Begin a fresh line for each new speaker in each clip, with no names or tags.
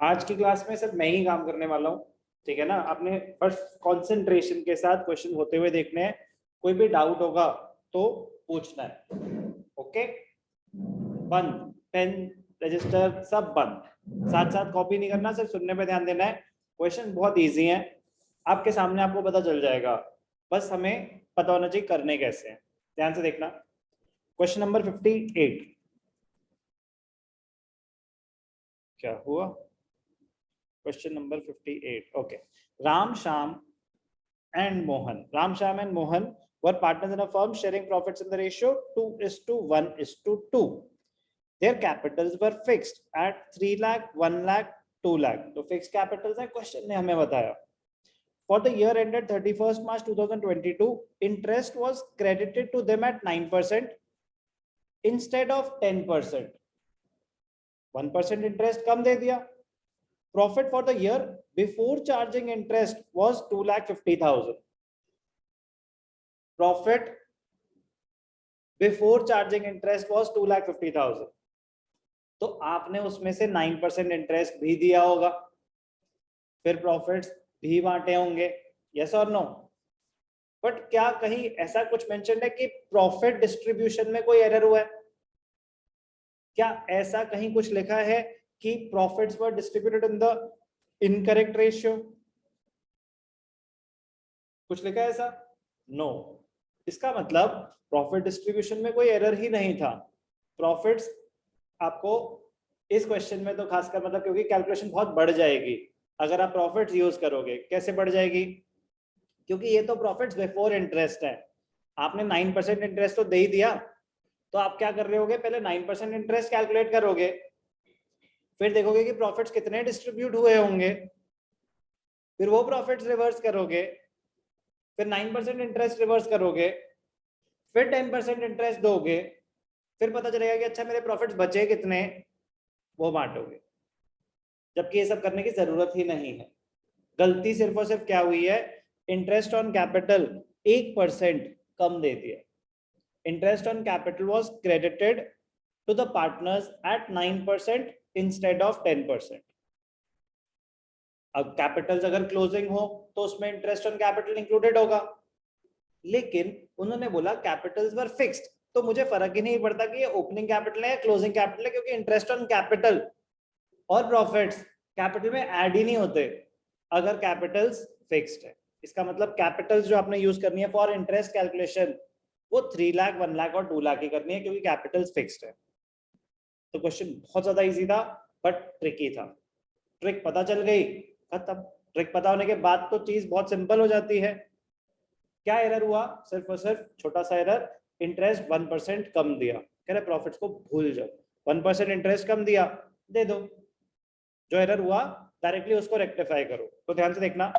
आज की क्लास में सिर्फ मैं ही काम करने वाला हूँ, ठीक है ना। आपने बस कंसंट्रेशन के साथ क्वेश्चन होते हुए देखने हैं, कोई भी डाउट होगा तो पूछना है। ओके, बंद, पेन रजिस्टर सब बंद, साथ साथ कॉपी नहीं करना, सिर्फ सुनने पे ध्यान देना है। क्वेश्चन बहुत इजी है, आपके सामने आपको पता चल जाएगा, बस हमें पता होना चाहिए करने कैसे हैं। ध्यान से देखना। क्वेश्चन नंबर 58, क्या हुआ? Question number 58, okay. Ram, Shyam and Mohan. Ram, Shyam and Mohan were partners in a firm sharing profits in the ratio 2:1:2. Their capitals were fixed at 3 lakh, 1 lakh, 2 lakh. तो fixed capitals है, question ने हमें बताया। For the year ended 31st March 2022, interest was credited to them at 9% instead of 10%. 1% interest कम दे दिया। Profit for the year before charging interest was 2,50,000. Profit before charging interest was 2,50,000. तो आपने उसमें से 9% इंटरेस्ट भी दिया होगा, फिर प्रॉफिट्स भी बांटे होंगे, यस और नो। बट क्या कहीं ऐसा कुछ मेंशन है कि प्रॉफिट डिस्ट्रीब्यूशन में कोई एरर हुआ है? क्या ऐसा कहीं कुछ लिखा है कि profits were distributed in the incorrect ratio? कुछ लिखा है ऐसा? नो। इसका मतलब प्रॉफिट डिस्ट्रीब्यूशन में कोई एरर ही नहीं था। प्रॉफिट्स आपको इस क्वेश्चन में तो खासकर मतलब, क्योंकि कैलकुलेशन बहुत बढ़ जाएगी अगर आप प्रॉफिट्स यूज करोगे। कैसे बढ़ जाएगी? क्योंकि ये तो प्रॉफिट्स बिफोर इंटरेस्ट है, आपने 9% इंटरेस्ट तो दे ही दिया, तो आप क्या कर रहे होगे, पहले 9% इंटरेस्ट कैलकुलेट करोगे, फिर देखोगे कि प्रॉफिट्स कितने डिस्ट्रीब्यूट हुए होंगे, फिर वो प्रॉफिट्स रिवर्स करोगे, फिर 9% इंटरेस्ट रिवर्स करोगे, फिर 10% इंटरेस्ट दोगे, फिर पता चलेगा कि अच्छा मेरे प्रॉफिट्स बचे कितने, वो बांटोगे। जबकि ये सब करने की जरूरत ही नहीं है। गलती सिर्फ और सिर्फ क्या हुई है, इंटरेस्ट ऑन कैपिटल 1% कम दे दिया। Interest on capital was credited to the partners at 9% instead of 10%। अब कैपिटल्स अगर क्लोजिंग हो तो उसमें इंटरेस्ट ऑन कैपिटल इंक्लूडेड होगा, लेकिन उन्होंने बोला कैपिटल्स वर फिक्स्ड, तो मुझे फर्क ही नहीं पड़ता कि ये ओपनिंग कैपिटल है या क्लोजिंग कैपिटल है, क्योंकि इंटरेस्ट ऑन कैपिटल और प्रॉफिट्स कैपिटल में ऐड ही नहीं होते अगर कैपिटल्स फिक्स्ड है। इसका मतलब कैपिटल्स जो आपने यूज करनी है फॉर इंटरेस्ट कैलकुलेशन, वो 3 लाख, 1 लाख और 2 लाख की करनी है, क्योंकि कैपिटल्स फिक्स्ड है। तो क्वेश्चन बहुत ज्यादा इजी था बट ट्रिकी था। ट्रिक पता चल गई, खत्म। ट्रिक पता होने के बाद तो चीज बहुत सिंपल हो जाती है। क्या एरर हुआ? सिर्फ और सिर्फ छोटा सा एरर, इंटरेस्ट 1% कम दिया। कह रहे प्रॉफिट्स को भूल जाओ, 1% इंटरेस्ट कम दिया, दे दो। जो एरर हुआ डायरेक्टली उसको रेक्टिफाई करो। तो ध्यान से देखना,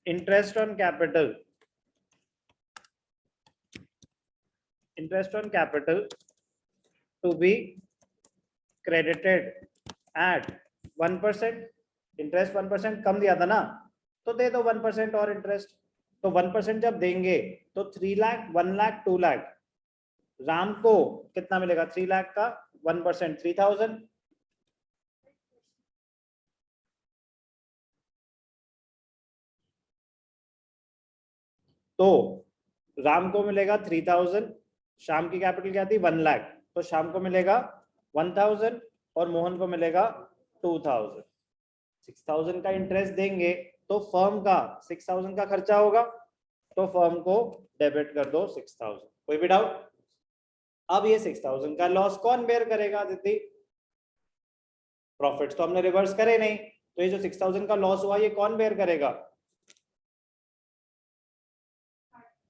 interest on capital, interest on capital to be credited at 1%। Interest 1% कम दिया था ना, तो दे दो 1% और इंटरेस्ट। तो 1% जब देंगे तो 3 लाख, 1 लाख, 2 लाख, राम को कितना मिलेगा? 3 लाख का 1% 3,000। तो राम को मिलेगा 3,000, शाम की कैपिटल क्या थी? 1 लाख, तो शाम को मिलेगा 1,000 और मोहन को मिलेगा 2,000। 6,000 का इंटरेस्ट देंगे तो फर्म का 6,000 का खर्चा होगा, तो फर्म को डेबिट कर दो 6,000। कोई भी डाउट? अब ये 6,000 का लॉस कौन बेयर करेगा दीदी? प्रॉफिट्स तो हमने रिवर्स करे नहीं, तो ये जो 6,000 का लॉस हुआ ये कौन बेयर करेगा?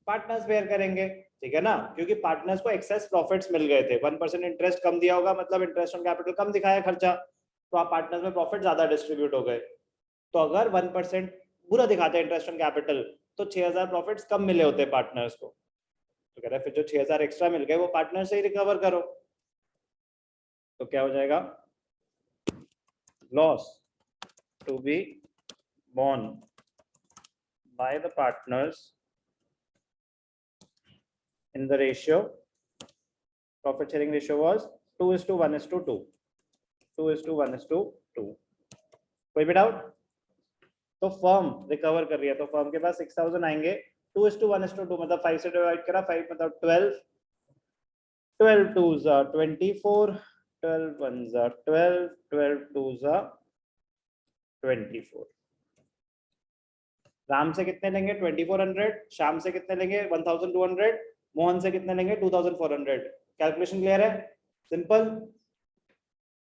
पार्टनर्स बेयर करेंगे, ठीक है ना, क्योंकि पार्टनर्स को एक्सेस प्रॉफिट्स मिल गए थे। 1% इंटरेस्ट कम दिया होगा, मतलब इंटरेस्ट ऑन कैपिटल कम दिखाया खर्चा, तो आप पार्टनर्स में प्रॉफिट ज्यादा डिस्ट्रीब्यूट हो गए। तो अगर 1% बुरा दिखाते हैं इंटरेस्ट ऑन कैपिटल, तो 6,000 प्रॉफिट्स कम मिले होते पार्टनर्स को। तो कह रहे फिर जो 6,000 एक्स्ट्रा मिल गए वो पार्टनर से ही रिकवर करो। तो क्या हो जाएगा? Loss to be borne by the partners in the ratio profit sharing ratio was 2:1:2, 2:1:2। कोई भी डाउट? तो फर्म रिकवर कर रही है, तो फर्म के पास 6000 आएंगे, 2:1:2 मतलब 5 से डिवाइड करा, 5 मतलब 12, 12 2s are 24, 12 1s are 12, 12 2s are 24। Ram से कितने लेंगे 2400, श्याम से कितने लेंगे 1200, मोहन से कितने लेंगे 2400। कैलकुलेशन क्लियर है? सिंपल।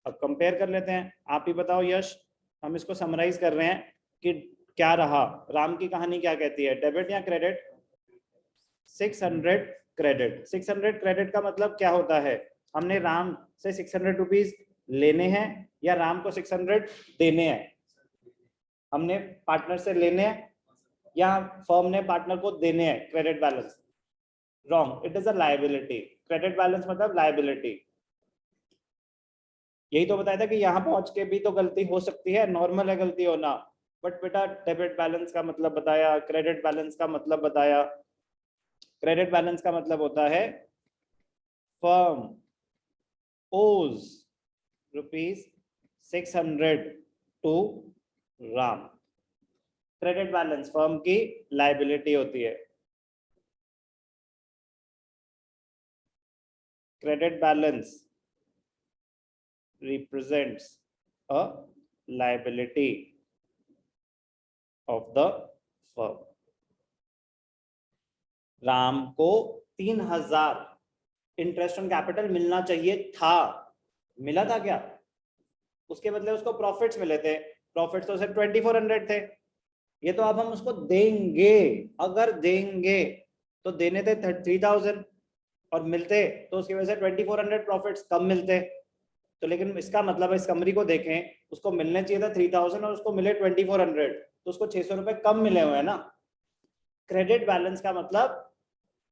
अब कंपेयर कर लेते हैं, आप ही बताओ यश, हम इसको समराइज कर रहे हैं कि क्या रहा, राम की कहानी क्या कहती है, डेबिट या क्रेडिट? 600 क्रेडिट। 600 क्रेडिट का मतलब क्या होता है, हमने राम से 600 रुपीज लेने हैं या राम को 600 देने हैं? हमने पार्टनर से लेने हैं या फर्म ने पार्टनर को देने हैं credit balance? Wrong, it is a liability. Credit balance मतलब लायबिलिटी। यही तो बताया था कि यहाँ पहुंच के भी तो गलती हो सकती है, नॉर्मल है गलती होना, बट बेटा डेबिट बैलेंस का मतलब बताया, क्रेडिट बैलेंस का मतलब बताया। क्रेडिट बैलेंस का मतलब होता है firm owes ₹600 to Ram. Credit balance firm की लायबिलिटी होती है। Credit balance represents a liability of the firm। Ram को 3000 इंटरेस्ट ऑन कैपिटल मिलना चाहिए था, मिला था क्या? उसके बदले उसको प्रॉफिट्स मिले थे, प्रॉफिट्स तो सिर्फ 2400 थे। ये तो अब हम उसको देंगे, अगर देंगे तो देने थे 3000 और मिलते तो उसकी वजह से 2400 प्रॉफिट्स कम मिलते। तो लेकिन इसका मतलब इस कमरी को देखें, उसको मिलने चाहिए था 3000 और उसको मिले 2400, तो उसको 600 रुपए कम मिले हुए हैं ना। क्रेडिट बैलेंस का मतलब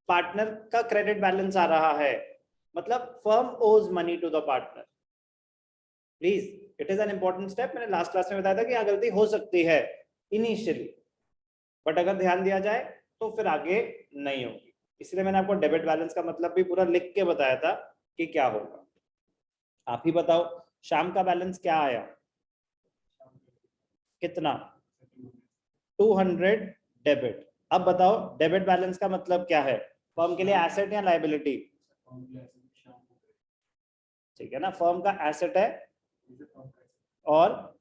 पार्टनर का क्रेडिट बैलेंस आ रहा है, मतलब firm owes money to the partner. Please, it is an important step. मैंने लास्ट क्लास में बताया था कि यहाँ गलती हो सकती है इनिशियली, बट अगर ध्यान दिया जाए तो फिर आगे नहीं होगी। इसलिए मैंने आपको डेबिट बैलेंस का मतलब भी पूरा लिख के बताया था कि क्या होगा। आप ही बताओ, शाम का बैलेंस क्या आया? कितना? 200 डेबिट। अब बताओ डेबिट बैलेंस का मतलब क्या है, फर्म के लिए एसेट या लायबिलिटी? ठीक है ना, फर्म का एसेट है। और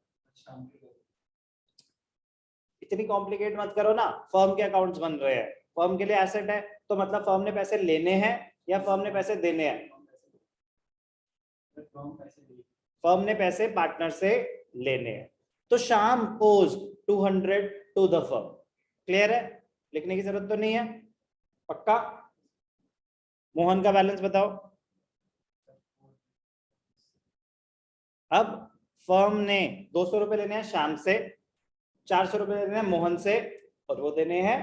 इतनी कॉम्प्लिकेट मत करो ना, फर्म के अकाउंट्स बन रहे हैं, फर्म के लिए एसेट है तो मतलब फर्म ने पैसे लेने हैं या फर्म ने पैसे देने हैं? फर्म ने पैसे पार्टनर से लेने हैं, तो शाम ओज 200 टू द फर्म। क्लियर है? लिखने की जरूरत तो नहीं है? पक्का? मोहन का बैलेंस बताओ। अब फर्म ने 200 रुपए लेने हैं शाम से, 400 रुपए लेने हैं मोहन से, और वो देने हैं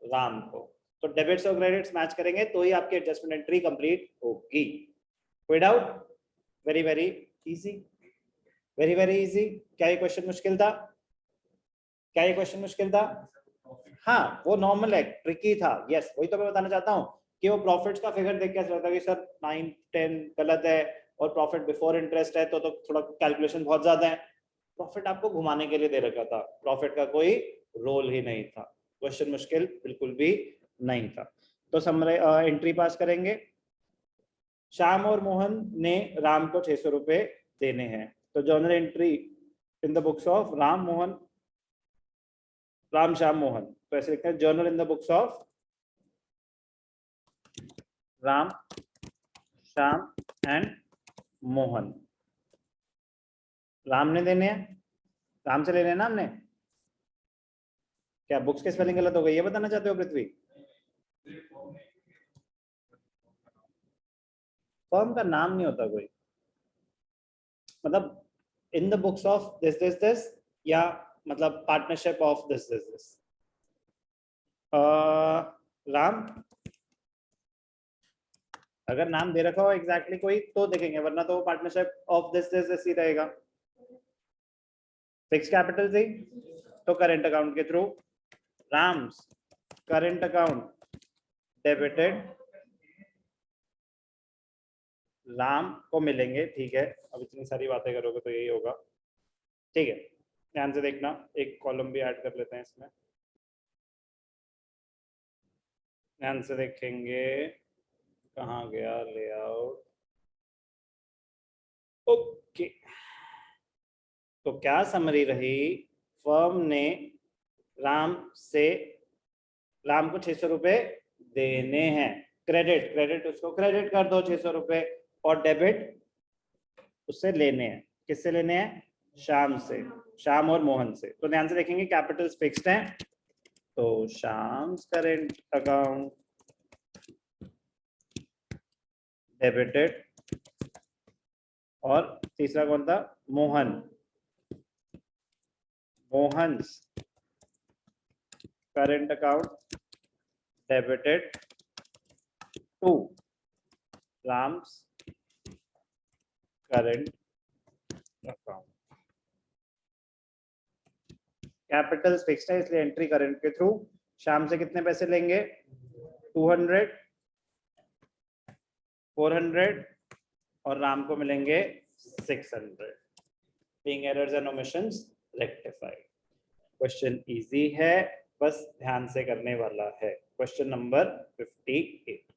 राम को। तो डेबिट्स और क्रेडिट्स मैच करेंगे तो ही आपकी एडजस्टमेंट एंट्री कंप्लीट होगी। कोई doubt? Very very easy, very very easy. क्या ये क्वेश्चन मुश्किल था? क्या ये क्वेश्चन मुश्किल था? हाँ, वो नॉर्मल है, ट्रिकी था। यस, वही तो मैं बताना चाहता हूँ कि वो प्रॉफिट्स का फिगर देख के ऐसा लगता है कि सर 9 10 गलत है और प्रॉफिट बिफोर इंटरेस्ट है, तो थोड़ा कैलकुलेशन बहुत ज्यादा है। प्रॉफिट आपको घुमाने के लिए दे रखा था, प्रॉफिट का कोई रोल ही नहीं था। क्वेश्चन मुश्किल बिल्कुल भी नहीं था। तो समरे एंट्री पास करेंगे। श्याम और मोहन ने राम को 600 रुपए देने हैं, तो journal entry in the books of Ram Mohan, Ram Shyam Mohan. तो ऐसे लिखते हैं journal in the books of Ram Shyam and Mohan. Ram ने देने हैं, राम से लेने हैं ना हमने। क्या बुक्स के स्पेलिंग गलत हो गई, ये बताना चाहते हो पृथ्वी? फर्म का नाम नहीं होता कोई, मतलब in the books of this this this, या मतलब partnership of this this this. Ram, अगर नाम दे रखा हो एग्जैक्टली कोई तो देखेंगे, वरना तो वो partnership of this this this he रहेगा। फिक्स कैपिटल थी तो करेंट अकाउंट के through Ram's current account debited Ram को मिलेंगे, ठीक है, अब इतनी सारी बातें करोगे तो यही होगा, ठीक है। ध्यान से देखना, एक कॉलम भी ऐड कर लेते हैं इसमें, ध्यान से देखेंगे, कहाँ गया लेआउट, ओके। तो क्या समरी रही, फर्म ने राम को 600 रुपए देने हैं, क्रेडिट उसको क्रेडिट कर दो 600 रुपए, और डेबिट उससे लेने हैं, किससे लेने हैं, श्याम से, श्याम और मोहन से। तो ध्यान से देखेंगे कैपिटल्स फिक्स्ड हैं, तो श्याम करेंट अकाउंट डेबिटेड, और तीसरा कौन था, Mohan's current account debited to Ram's current account. Capitals fixed है इसलिए एंट्री करंट के थ्रू, शाम से कितने पैसे लेंगे, 200, 400, और राम को मिलेंगे 600। Being errors and omissions rectified। Question easy है, बस ध्यान से करने वाला है। Question number 58।